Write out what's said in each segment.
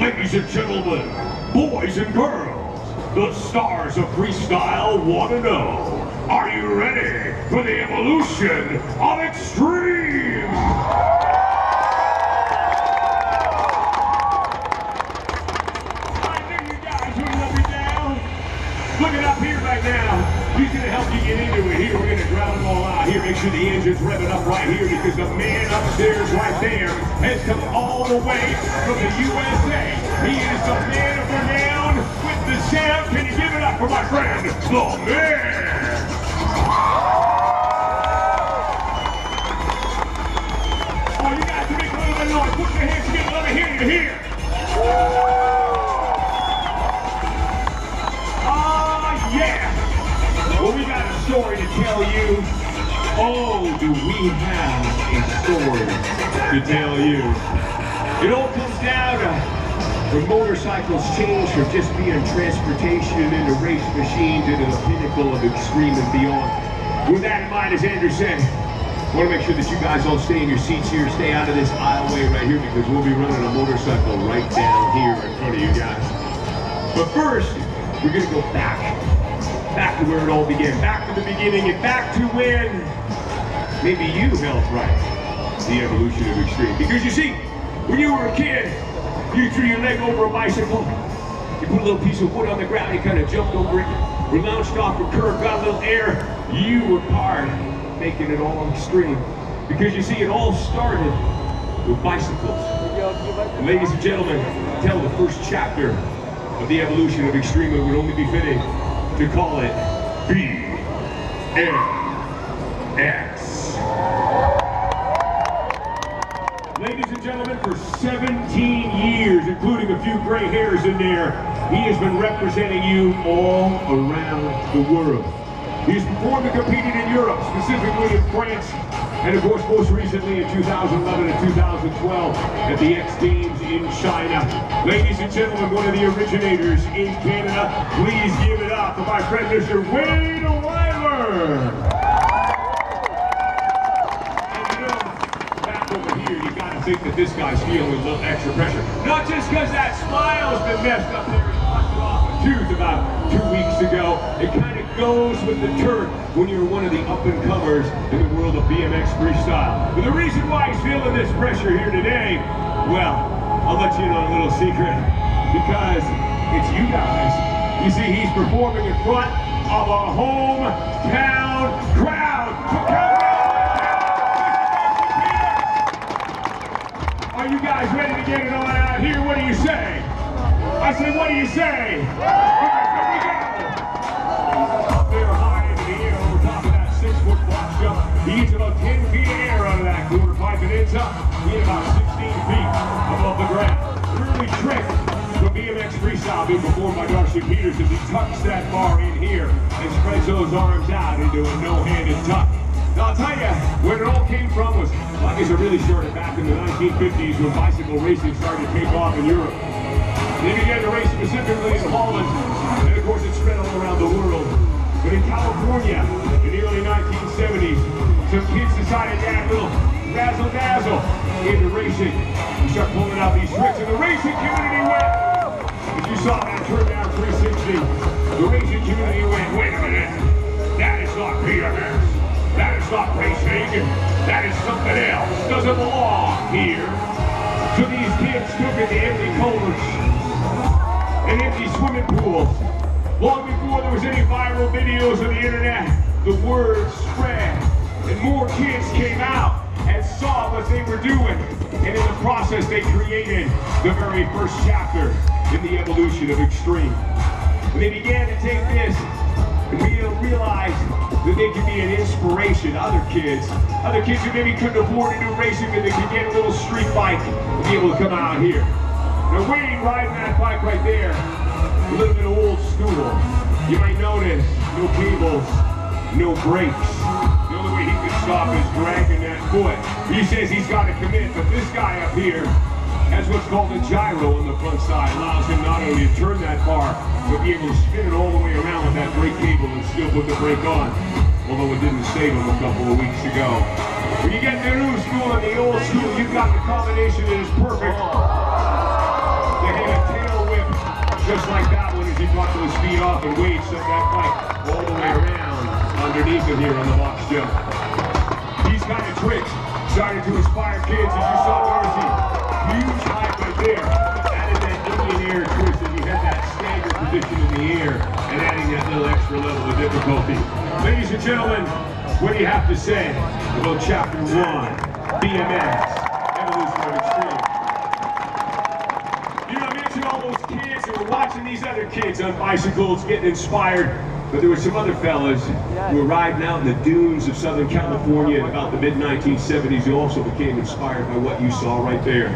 Ladies and gentlemen, boys and girls, the stars of freestyle want to know, are you ready for the evolution of extreme? I knew you guys wouldn't let me down. Looking up here right now, he's going to help you get into it here. We're going to ground them all out here. Make sure the engine's revving up right here because the man upstairs right there has come all the way from the USA. He is the man of renown with the sound. Can you give it up for my friend, the man? Oh, you guys can make a little bit of noise. Put your hands together. Let me hear you here. Yeah! Well, we got a story to tell you. Oh, do we have a story to tell you. It all comes down to when motorcycles change from just being transportation into race machines into the pinnacle of extreme and beyond. With that in mind, as Andrew said, I want to make sure that you guys all stay in your seats here, stay out of this aisleway right here because we'll be running a motorcycle right down here in front of you guys. But first, we're going to go back to where it all began, back to the beginning, and back to when maybe you helped write the evolution of extreme. Because you see, when you were a kid, you threw your leg over a bicycle, you put a little piece of wood on the ground, you kind of jumped over it, we launched off a curve, got a little air, you were part of making it all extreme. Because you see, it all started with bicycles. And ladies and gentlemen, tell the first chapter of the evolution of extreme, it would only be fitting to call it BMX. Ladies and gentlemen, for 17 years, including a few gray hairs in there, he has been representing you all around the world. He's performed and competed in Europe, specifically in France, and of course most recently in 2011 and 2012 at the X Games in China. Ladies and gentlemen, one of the originators in Canada, please give it up for my friend Mr. Wade Weiler. And you know, back over here, you gotta think that this guy's feeling a little extra pressure. Not just because that smile's been messed up there, he busted off a tooth about 2 weeks ago. It kind of goes with the turf when you're one of the up-and-comers in the world of BMX Freestyle. But the reason why he's feeling this pressure here today, well, I'll let you in on a little secret, because it's you guys. You see, he's performing in front of a hometown crowd. Are you guys ready to get it on out here? What do you say? I said, what do you say? He gets about 10 feet of air out of that quarter pipe and ends up being about 16 feet above the ground. Early trick from BMX Freestyle being performed by Darcy Peters as he tucks that bar in here and spreads those arms out into a no-handed tuck. Now I'll tell you, where it all came from was, well, I guess it really started back in the 1950s when bicycle racing started to take off in Europe. They began to race specifically in Holland, and of course it spread all around the world. But in California, in the early 1970s, some kids decided to add a little razzle-dazzle into racing. We start pulling out these tricks, and the racing community went. As you saw that turn down 360, the racing community went, wait a minute, that is not BMX, that is not racing, that is something else, doesn't belong here. So these kids took it to empty colas and empty swimming pools. Long before there was any viral videos on the internet, the word spread, and more kids came out and saw what they were doing. And in the process, they created the very first chapter in the evolution of extreme. And they began to take this and realize that they could be an inspiration to other kids who maybe couldn't afford to do racing, but they could get a little street bike and be able to come out here. Now Wade riding that bike right there, a little bit old school. You might notice no cables, no brakes. The only way he can stop is dragging that foot. He says he's got to commit, but this guy up here has what's called a gyro on the front side. Allows him not only to turn that bar, but be able to spin it all the way around with that brake cable and still put the brake on. Although it didn't save him a couple of weeks ago. When you get the new school and the old school, you've got the combination that is perfect to hit Just like that one as he brought those feet off and Wade sent that bike all the way around underneath him here on the box jump. These kind of tricks started to inspire kids, as you saw Darcy. Huge height right there. Added that Indian air twist as he had that stagger position in the air and adding that little extra level of difficulty. Ladies and gentlemen, what do you have to say about Chapter 1, BMX, Evolution of Extreme? You know, I mentioned all those kids who were watching these other kids on bicycles getting inspired, but there were some other fellas who were riding out in the dunes of Southern California in about the mid-1970s who also became inspired by what you saw right there.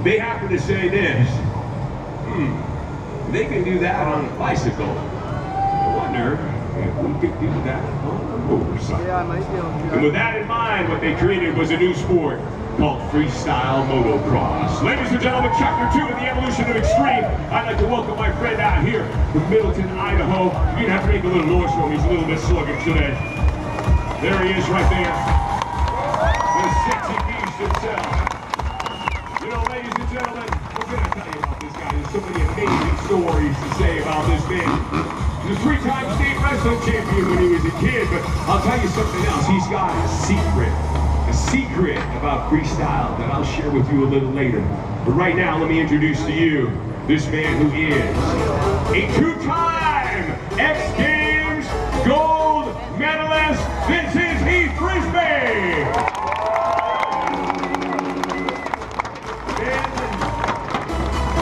They happen to say this, they can do that on a bicycle. I wonder if we could do that on a motorcycle. Yeah, I might be able to do that. And with that in mind, what they created was a new sport called Freestyle Motocross. Ladies and gentlemen, Chapter 2 of the Evolution of Extreme. I'd like to welcome my friend out here from Middleton, Idaho. You're gonna have to make a little noise for him. He's a little bit sluggish today. There he is right there. The sexy beast himself. You know, ladies and gentlemen, what can I tell you about this guy? There's so many amazing stories to say about this man. He's a three-time state wrestling champion when he was a kid, but I'll tell you something else. He's got a secret about freestyle that I'll share with you a little later. But right now, let me introduce to you this man who is a two-time X Games gold medalist. This is Heath Fisby.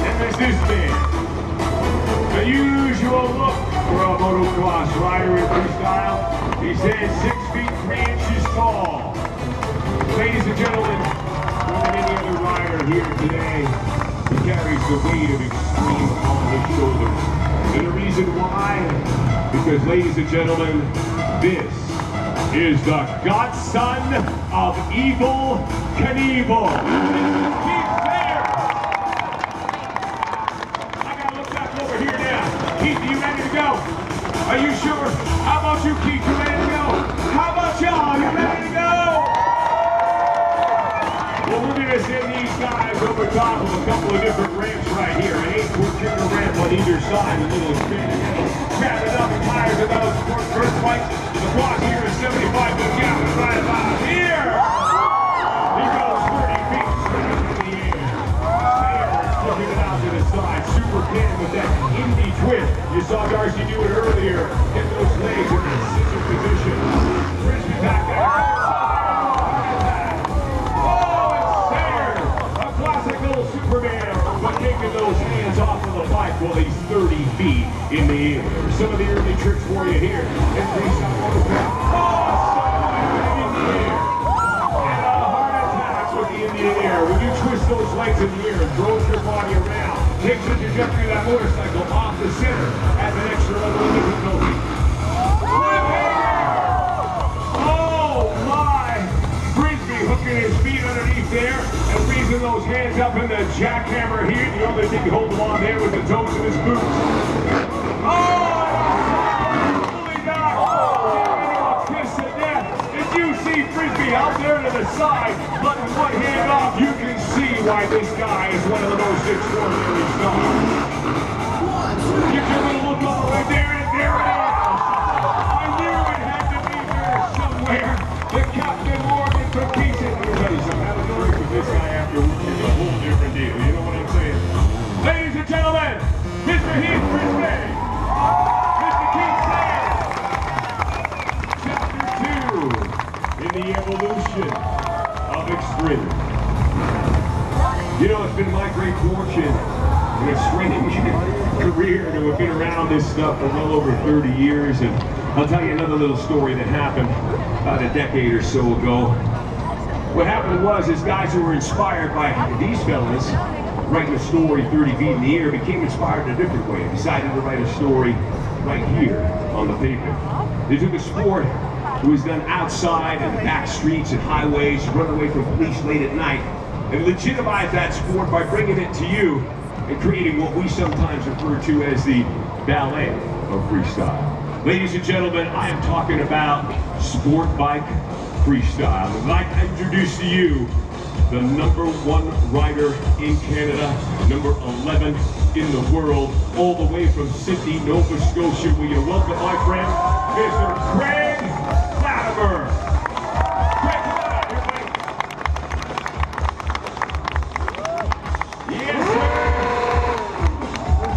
And there's this man. The usual look for a motocross rider in freestyle. He stands 6 feet 3 inches tall. Ladies and gentlemen, more than any other rider here today, he carries the weight of extreme on his shoulders. And the reason why? Because, ladies and gentlemen, this is the godson of Evel Knievel. He's there! I gotta look back over here now. Keith, are you ready to go? Are you sure? How about you, Keith? You ready to go? How about y'all? You ready to go? Well, we're going to send these guys over top of a couple of different ramps right here. An 8-foot trigger ramp on either side, a little expanded. Grabbing up and tires of those sports first bikes. Across here is 75 foot gap right about here. He goes 30 feet straight up in the air. Stayers flipping it out to the side. Super pin with that indie twist. You saw Darcy do it earlier. Get those legs in that scissor position. Frisbee back there. But taking those hands off of the bike while he's 30 feet in the air. Some of the early tricks for you here. And freestyle motocross. In the air. And a heart attack with the Indian air. When you twist those legs in the air, it throws your body around. Takes the trajectory of that motorcycle off the center. Adds an extra level of difficulty. Oh my! Frisbee hooking his feet underneath there. And raising those hands up in the jackhammer here. The only thing to hold them on there with the toes of his boots. Oh! Fully down! Oh! Kiss to death. If you see Frisbee out there to the side, letting one hand off, you can see why this guy is one of the most extraordinary stars. Get your little look all the way there, and there it is. I knew it had to be there somewhere. The Captain Morgan took pieces. Let me tell you something. Have a drink with this guy afterwards. It's a whole different deal. You know what I'm saying? Ladies and gentlemen, Mr. Heath Fisby. Mr. Keith Sayers. Chapter 2 in the Evolution of Extreme. You know, it's been my great fortune in a strange career to have been around this stuff for well over 30 years. And I'll tell you another little story that happened about a decade or so ago. What happened was, is guys who were inspired by these fellas writing a story 30 feet in the air became inspired in a different way. Decided to write a story right here on the pavement. They took a sport that was done outside in the back streets and highways, run away from police late at night, and legitimized that sport by bringing it to you and creating what we sometimes refer to as the ballet of freestyle. Ladies and gentlemen, I am talking about sport bike freestyle. I'd like to introduce to you the #1 rider in Canada, number 11 in the world, all the way from Sydney, Nova Scotia. Will you welcome my friend, Mr. Craig Latimer. Craig, come on out, everybody. Yes, sir.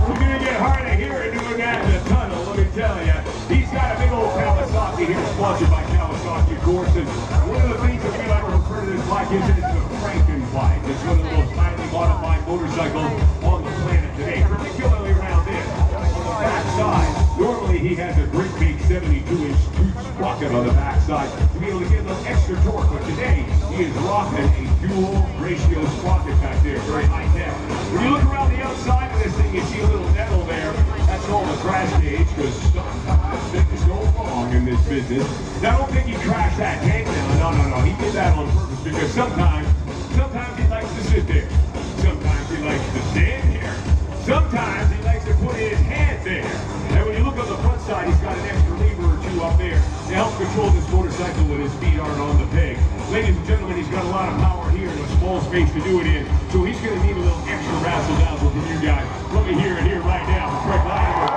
You're gonna get hard of hearing doing that in the tunnel, let me tell you. He's got a big old Kawasaki here, sponsored by Kawasaki, of course, and one of the things that we like to refer to this bike is that it's the Franken bike. It's one of the most highly modified motorcycles on the planet today, particularly around this. On the back side, normally he has a great big 72-inch tooth sprocket on the back side to be able to get a little extra torque, but today he is rocking a dual ratio sprocket back there, very high tech. When you look around the outside of this thing, you see a little metal there. That's called a crash gauge, because sometimes things go wrong in this business. Now, I don't think he crashed that tank now. No. He did that on purpose, because sometimes he likes to sit there. Sometimes he likes to stand here. Sometimes he likes to put his hand there. And when you look on the front side, he's got an extra lever or two up there to help control this motorcycle when his feet aren't on the peg. Ladies and gentlemen, he's got a lot of power here in a small space to do it in, so he's going to need a little extra razzle-dazzle from you guys. Let me hear it here right now from Craig Latimer.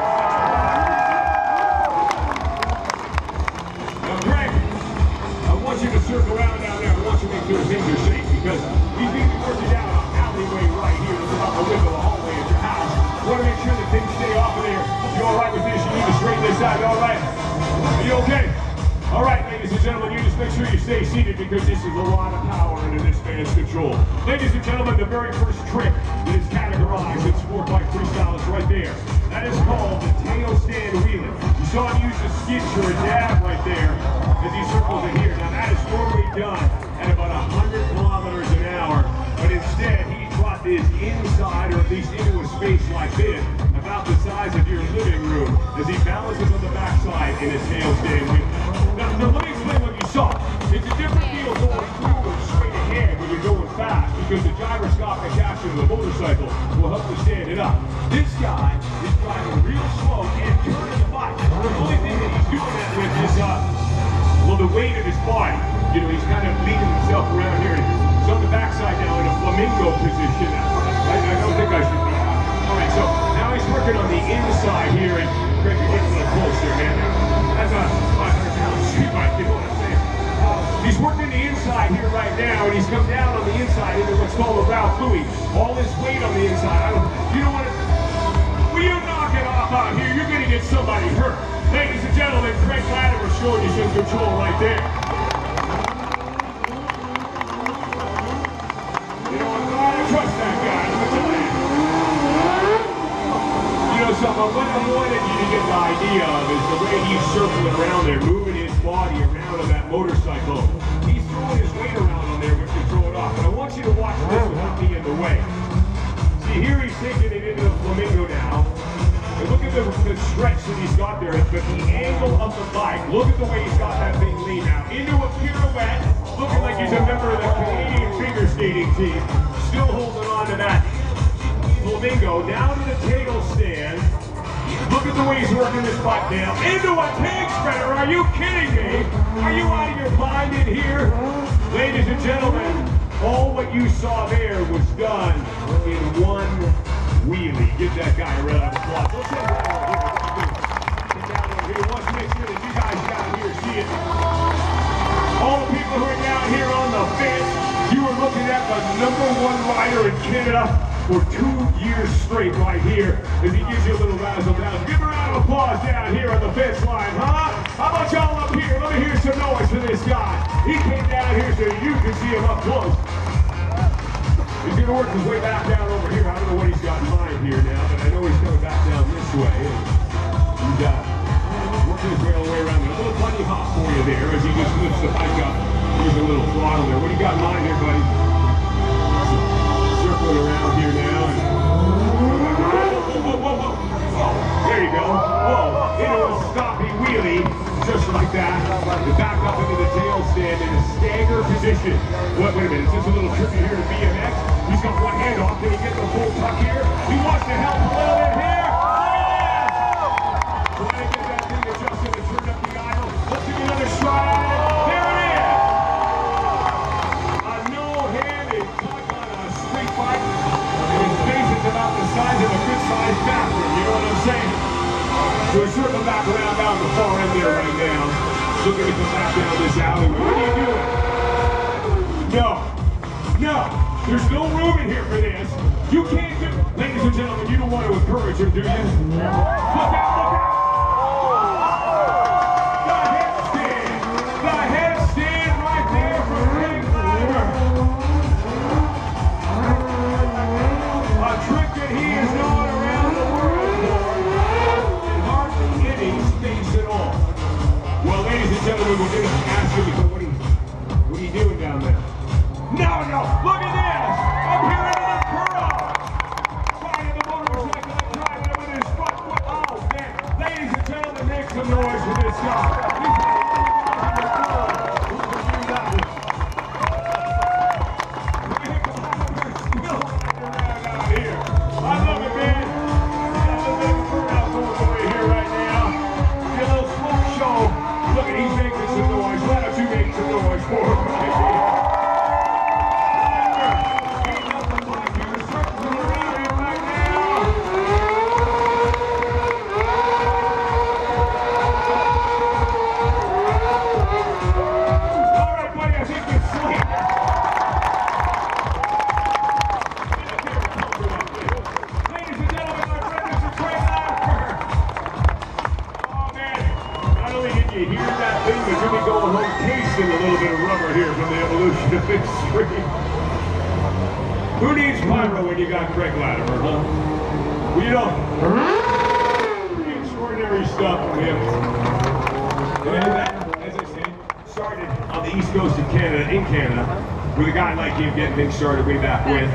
Now, Craig, I want you to circle around down there. I want you to make sure things are safe, because he's going to be working down an alleyway right here. It's about the width of the hallway at your house. I want to make sure that things stay off of there. You all right with this? You need to straighten this out. You all right? Are you okay? All right, ladies and gentlemen, you just make sure you stay seated, because this is a lot of power into this man's control. Ladies and gentlemen, the very first trick that is categorized in sport bike freestyle is right there. That is called the tail stand wheeling. You saw him use a skitch or a dab right there as he circles it here. Now that is normally done at about 100 kilometers an hour, but instead he's brought this inside, or at least into a space like this, about the size of your living room, as he balances on the backside in a tail stand wheel. Now, let me explain what you saw. It's a different deal going through and straight ahead when you're going fast, because the gyroscopic action of the motorcycle will help you stand it up. This guy is driving real slow and turning the bike. The only thing that he's doing that with is, well, the weight of his body. You know, he's kind of leaning himself around here. He's on the backside now in a flamingo position. I don't think I should be. All right, so now he's working on the inside here, and Craig, you're getting a little close there, man. That's a 500-pound street bike, you know what I'm saying? He's working the inside here right now, and he's come down on the inside into what's called a Ralph Louis. All this weight on the inside. You don't want to... Will you knock it off out here? You're going to get somebody hurt. Ladies and gentlemen, Craig Latimer showing you some control right there. You know, I trust that guy. Something what I wanted you to get the idea of is the way he's circling around there, moving his body around on that motorcycle. He's throwing his weight around on there, which can throw it off. But I want you to watch this without me in the way. See, here he's taking it into the flamingo now. And look at the stretch that he's got there, but the angle of the bike. Look at the way he's got that thing lean now. Into a pirouette, looking like he's a member of the Canadian figure skating team. Still holding on to that flamingo, down to the tail stand. Look at the way he's working this bike now. Into a tank spreader. Are you kidding me? Are you out of your mind in here? Ladies and gentlemen, all what you saw there was done in one wheelie. Give that guy a round of applause. Let's get down over here. Wants to make sure that you guys down here see it. All the people who are down here on the fence, you are looking at the #1 rider in Canada for 2 years straight right here, as he gives you a little razzle-dazzle. Give a round of applause down here on the fence line, huh? How about y'all up here? Let me hear some noise for this guy. He came down here so you can see him up close. He's going to work his way back down over here. I don't know what he's got in mind here now, but I know he's coming back down this way. He's working his way all the way around. A little bunny hop for you there as he just lifts the bike up. Here's a little throttle there. What do you got in mind there, buddy? Around here now. Whoa. There you go. Whoa. Into a stoppy wheelie, just like that. To back up into the tail stand in a stagger position. Wait a minute. Is this a little tricky here to BMX? He's got one hand off. Can he get the full tuck here? He wants to help a little bit here. Trying to get that thing adjusted to turn up the aisle. Let's give another shot at it. There it is. A no-handed size of a good-sized bathroom, you know what I'm saying? So we're circling back around down the far end there right now. Looking to come back down this alleyway. What are you doing? No, there's no room in here for this. You can't do, ladies and gentlemen, you don't want to encourage him, do you? Look out, look out! The headstand right there from Latimer. A trick that he is known around the world for, and hardly any space at all. Well, ladies and gentlemen, we're going to ask him, what are you doing down there? No, look at this! Up here into the curl! Riding the motorcycle and driving it with his front foot. Oh, man. Ladies and gentlemen, make some noise for this guy. Who needs pyro when you got Craig Latimer, huh? Well, you know, pretty extraordinary stuff from him. And that, as I said, started on the east coast of Canada, in Canada, with a guy like him getting things started way back when.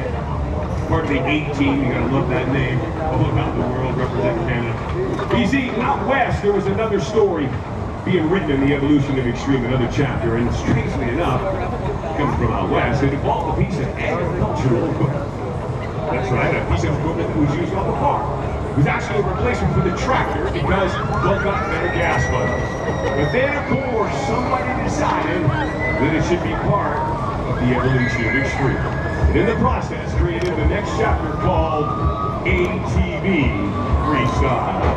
Part of the 18, you gotta love that name. All about the world, represent Canada. You see, out west, there was another story being written in the evolution of extreme, another chapter, and strangely enough, coming from out west, it involved a piece of agricultural equipment. That's right, a piece of equipment that was used on the farm. It was actually a replacement for the tractor because well got better gas mileage. But then, of course, somebody decided that it should be part of the evolution of extreme. And in the process, created the next chapter called ATV Freestyle.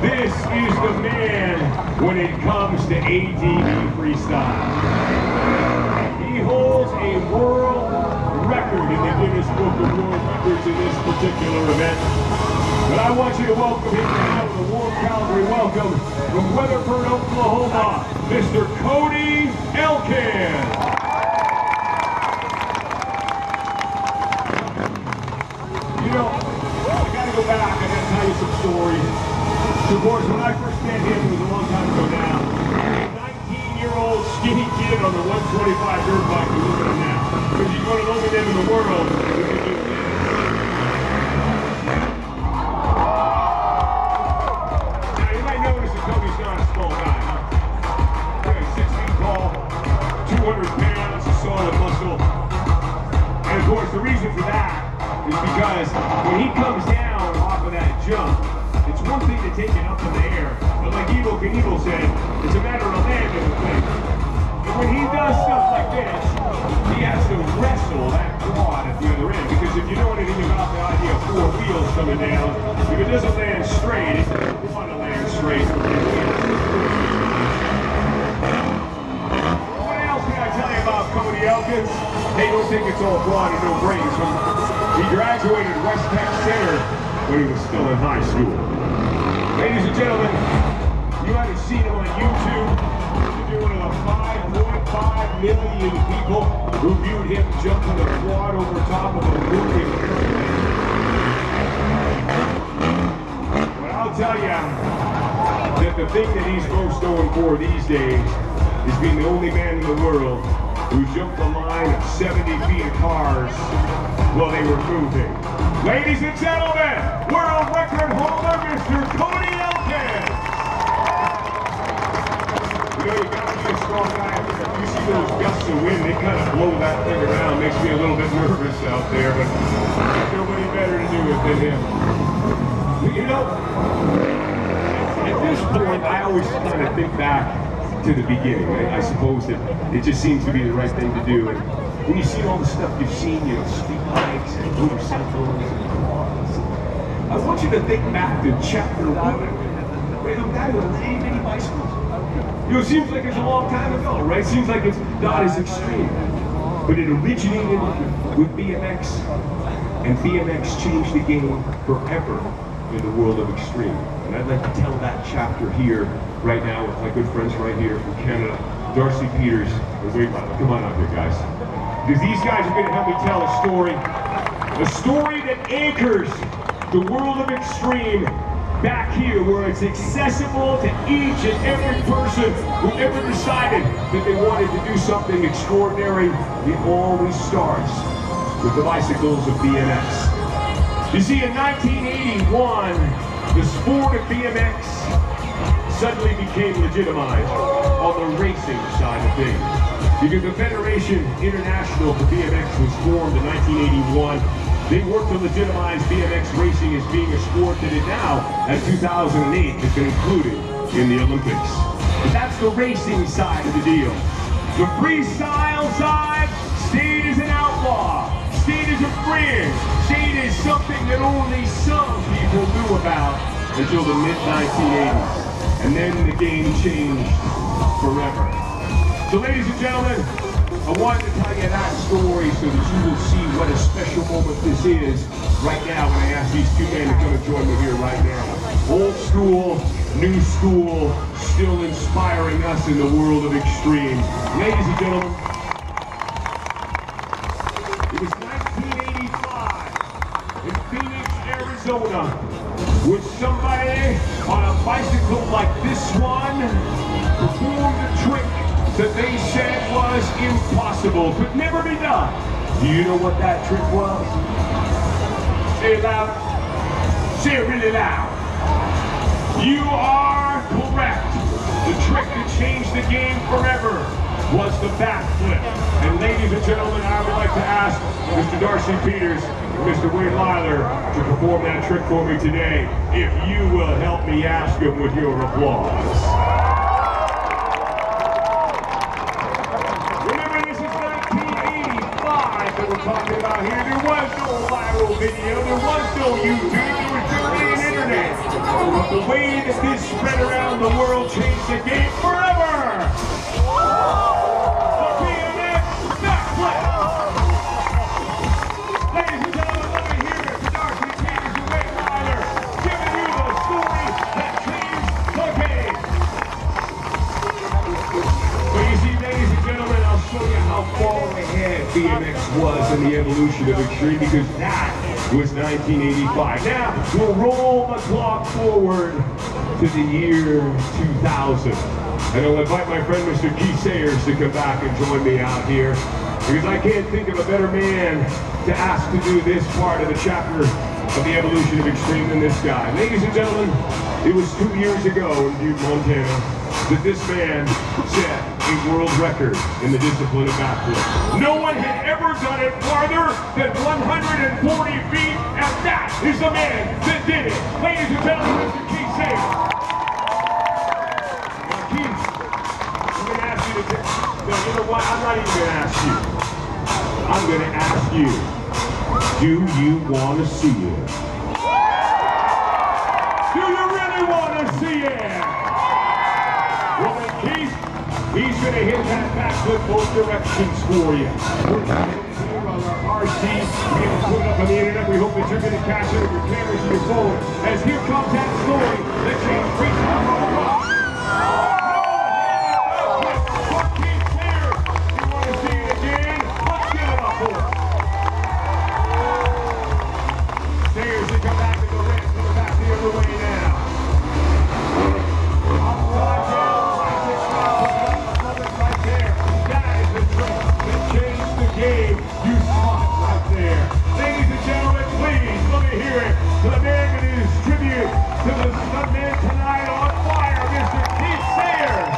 This is the man when it comes to ATV Freestyle. He holds a world record in the Guinness Book of World Records in this particular event. But I want you to welcome him now with a warm Calgary welcome from Weatherford, Oklahoma, Mr. Cody Elkins. You know, I gotta go back, I gotta tell you some stories. Of course, when I first met him, it was a long time ago now. A 19-year-old skinny kid on the 125 dirt bike, and look at him now. Because he's one of the only men in the world who can do this. Now, you might notice that Cody's not a small guy, huh? He's 6 feet tall, 200 pounds of solid muscle. And of course, the reason for that is because when he comes down off of that jump, it's one thing to take it up in the air, but like Evel Knievel said, it's a matter of landing the thing. And when he does stuff like this, he has to wrestle that quad at the other end, because if you know anything about the idea of four wheels coming down, if it doesn't land straight, it doesn't want to land straight. What else can I tell you about Cody Elkins? Hey, don't think it's all broad and no brains. He graduated West Tech Center when he was still in high school. Ladies and gentlemen, you haven't seen him on YouTube. You're one of the 5.5 million people who viewed him jumping a quad over top of a moving. But I'll tell you that the thing that he's most known for these days is being the only man in the world who jumped a line of 70 feet of cars while they were moving. Ladies and gentlemen, world record holder, Mr. Cody Elkins. You know, you gotta be a strong guy. You see those gusts of wind, they kind of blow that thing around. Makes me a little bit nervous out there, but there's nobody better to do it than him. You know, at this point, I always kind of think back to the beginning. I suppose that it just seems to be the right thing to do. And when you see all the stuff you've seen, you know, street bikes and motorcycles and cars, I want you to think back to chapter 1. Right, the guy with little mini bicycles. You know, it seems like it's a long time ago, right? It seems like it's not as extreme. But it originated with BMX, and BMX changed the game forever in the world of extreme. And I'd like to tell that chapter here, right now, with my good friends right here from Canada, Darcy Peters and Wade Latimer. Come on out here, guys. Because these guys are going to help me tell a story that anchors the world of extreme back here, where it's accessible to each and every person who ever decided that they wanted to do something extraordinary. It always starts with the bicycles of BMX. You see, in 1981, the sport of BMX suddenly became legitimized on the racing side of things. Because the Federation International for BMX was formed in 1981. They worked to legitimize BMX racing as being a sport that it now, as 2008, has been included in the Olympics. But that's the racing side of the deal. The freestyle side stayed as an outlaw, stayed as a fringe, stayed as something that only some people knew about until the mid-1980s. And then the game changed forever. So ladies and gentlemen, I wanted to tell you that story so that you will see what a special moment this is right now when I ask these two men to come and join me here right now. Old school, new school, still inspiring us in the world of extreme. Ladies and gentlemen, it was 1985 in Phoenix, Arizona, where somebody on a bicycle like this one performed a trick that they said was impossible, could never be done. Do you know what that trick was? Say it loud. Say it really loud. You are correct. The trick that changed the game forever was the backflip. And ladies and gentlemen, I would like to ask Mr. Darcy Peters and Mr. Wade Latimer to perform that trick for me today. If you will help me ask them with your applause. Talking about here, there was no viral video, there was no YouTube, there was barely an internet. But the way that this spread around the world changed the game forever. The BMX Backflip. Ladies and gentlemen, let me hear it for Darcy Peters and Wade Latimer, giving you the story that changed the game. But you see, ladies and gentlemen, I'll show you how far ahead BMX was in the evolution of extreme, because that was 1985. Now, we'll roll the clock forward to the year 2000. And I'll invite my friend Mr. Keith Sayers to come back and join me out here, because I can't think of a better man to ask to do this part of the chapter of the evolution of extreme than this guy. Ladies and gentlemen, it was 2 years ago in Butte, Montana, that this man set a world record in the discipline of backflip. No one had ever done it farther than 140 feet, and that is the man that did it. Ladies and gentlemen, Mr. Keith Sayers. Now, Keith, I'm going to ask you to no, you know what? I'm not even going to ask you. I'm going to ask you, do you want to see it? Do you really want to see it? Well, then, Keith, he's going to hit that backflip both directions for you. We're going to here on our RC. We're going to put it up on the internet. We hope that you're going to catch it with your cameras and your phone. As here comes that story that changed freestyle Motorcross. For Keith Sayers, you want to see it again? Let's give it up for him. Sayers, they come back to the red, coming back the other way now. You spot right there. Ladies and gentlemen, please let me hear it to the man that is tribute to the stuntman tonight on fire, Mr. Keith Sayers.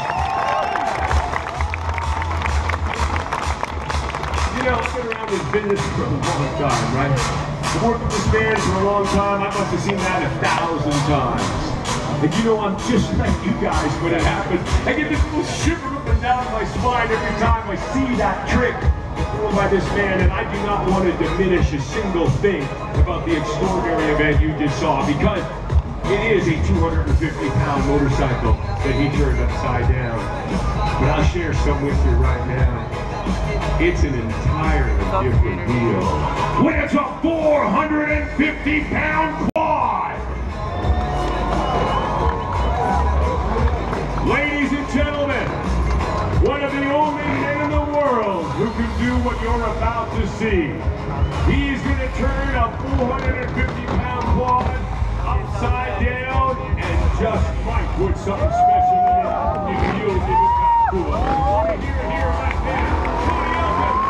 You know, I've been around this business for a long time, right? I've worked with this man for a long time. I must have seen that 1,000 times. And you know, I'm just like you guys when it happens. I get this little shiver up and down my spine every time I see that trick. performed by this man, and I do not want to diminish a single thing about the extraordinary event you just saw, because it is a 250-pound motorcycle that he turned upside down. But I'll share some with you right now. It's an entirely different deal. When it's a 450-pound quad! Ladies and gentlemen, one of the only men in the world who can do what you're about to see. He's going to turn a 450-pound quad upside down and just might put something special in it if you'll give it that cool. I want to hear it here right now. Cody Elkins.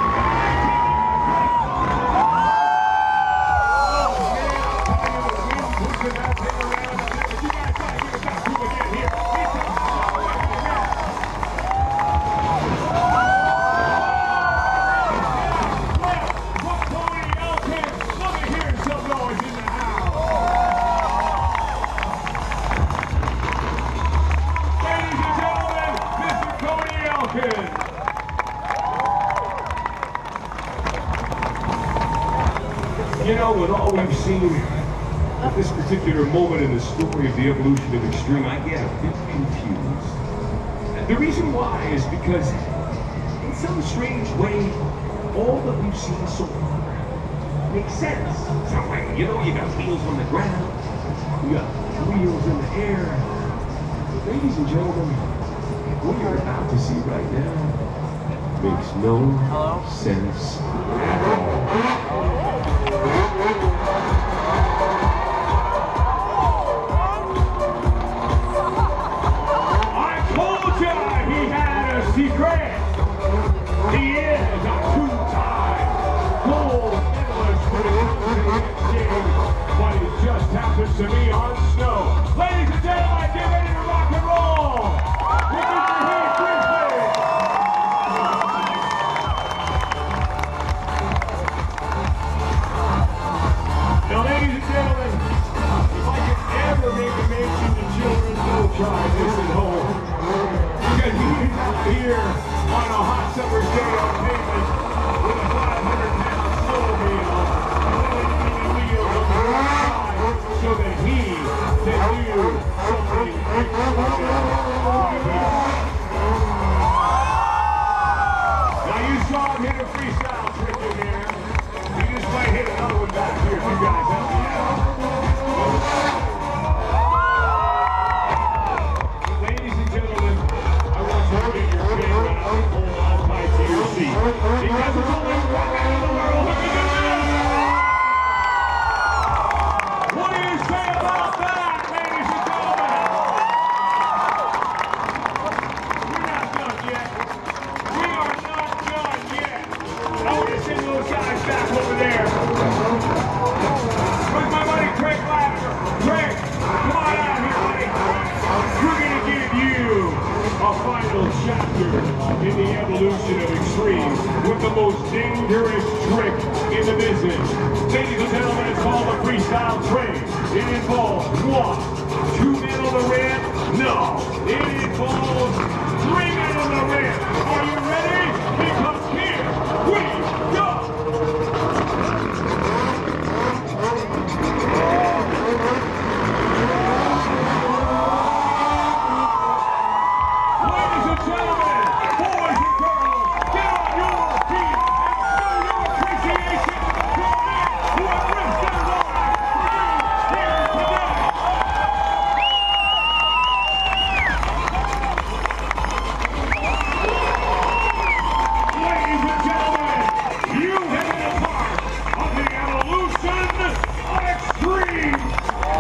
Oh man, I'll tell you, the wind pushing that thing around. But you guys got to give it that cool again here. You know, with all we've seen at this particular moment in the story of the evolution of extreme, I get a bit confused. And the reason why is because, in some strange way, all that we've seen so far makes sense. Some way, you know, you got wheels on the ground, you got wheels in the air. But ladies and gentlemen, what you're about to see right now makes no sense at all. Secret. He is a two-time gold medalist for the BMX Take, but it just happens to be on snow. Ladies and gentlemen, get ready to rock and roll with Mr. Heath Fisby. Now, ladies and gentlemen, if I could ever make a mention to children, don't try this at home. Because he is out here on a hot summer's day on pavement with a 500-pound snowmobile and wheels on the right side so that he can do something extraordinary. Now you saw him hit a freestyle trick in there. You just might hit another one back here if you guys help me out. Ladies and gentlemen, get your chin down and hold on tight to your seat. Because it's only one man in the world who can do this! What do you say about that, ladies and gentlemen? We're not done yet. We are not done yet. I want to send those guys back over there. Where's my buddy Craig Latimer? Craig, come on out here, buddy. We're going to give you a final chapter in the evolution of extreme with the most dangerous trick in the business. Ladies and gentlemen, it's called the Freestyle trick. It involves one,